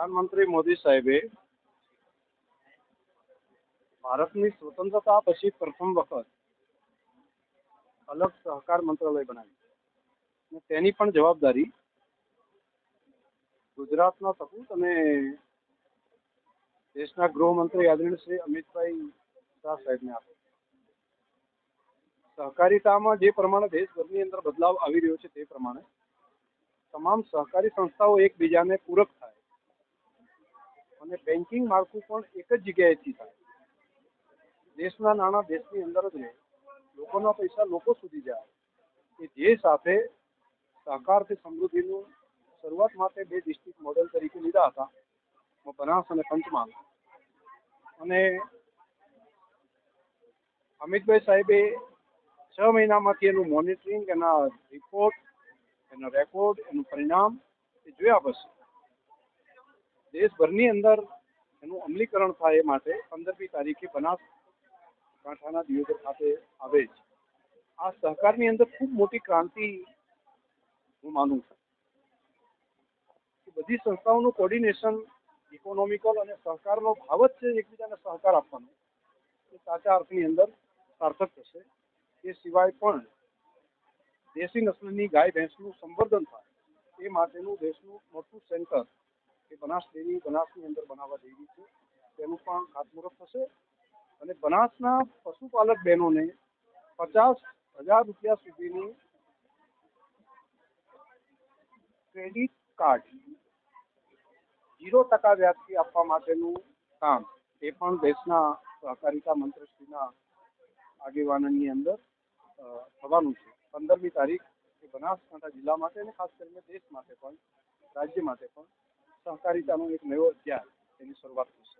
પ્રધાનમંત્રી મોદી સાહેબે ભારતની સ્વતંત્રતા પછી પ્રથમ વખત અલગ સહકાર મંત્રાલય બનાવ્યું. તેની પણ જવાબદારી ગુજરાતના સપૂત અને દેશના ગૃહમંત્રી આદરણીય શ્રી અમિતભાઈ શાહ સાહેબને આપી. સહકારિતામાં જે પ્રમાણે દેશભરની અંદર બદલાવ આવી રહ્યો છે તે પ્રમાણે તમામ સહકારી સંસ્થાઓ એકબીજાને પૂરક થાય અને બેન્કિંગ માળખું પણ એક જ જગ્યાએથી થાય. દેશના નાણાં દેશની અંદર જ રહે, લોકોના પૈસા લોકો સુધી જાય. એ ધ્યેય સાથે સહકારથી સમૃદ્ધિનું શરૂઆત માટે બે ડિસ્ટ્રિક્ટ મોડેલ તરીકે લીધા હતા, બનાસ અને પંચમહાલ. અને અમિતભાઈ સાહેબે 6 મહિનામાંથી એનું મોનિટરિંગ, એના રિપોર્ટ, એનો રેકોર્ડ, એનું પરિણામ એ જોયા પછી દેશભરની અંદર એનું અમલીકરણ થાય એ માટે 15મી તારીખે બનાસકાંઠાના દિયોદર ખાતે આવે છે. આ સહકારની અંદર ખૂબ મોટી ક્રાંતિ હું માનું છું. બધી સંસ્થાઓનું કોર્ડિનેશન, ઇકોનોમિકલ અને સહકારનો ભાવ જ છે એકબીજાને સહકાર આપવાનો, એ સાચા અર્થની અંદર સાર્થક થશે. એ સિવાય પણ દેશી નસ્લની ગાય ભેંસનું સંવર્ધન થાય એ માટેનું દેશનું મોટું સેન્ટર એ બનાસ ડેરી બનાસની અંદર બનાવવા જઈ રહી છે, તેનું પણ ખાતમુહૂર્ત થશે. અને બનાસના પશુપાલક બહેનોને 50,000 રૂપિયા સુધીની ક્રેડિટ કાર્ડ 0% વ્યાજથી આપવા માટેનું કામ એ પણ દેશના સહકારિતા મંત્રીશ્રીના આગેવાનની અંદર થવાનું છે. 15મી તારીખ એ બનાસકાંઠા જિલ્લા માટે અને ખાસ કરીને દેશ માટે પણ, રાજ્ય માટે પણ સહકારિતાનો એક નવો અધ્યાય એની શરૂઆત થશે.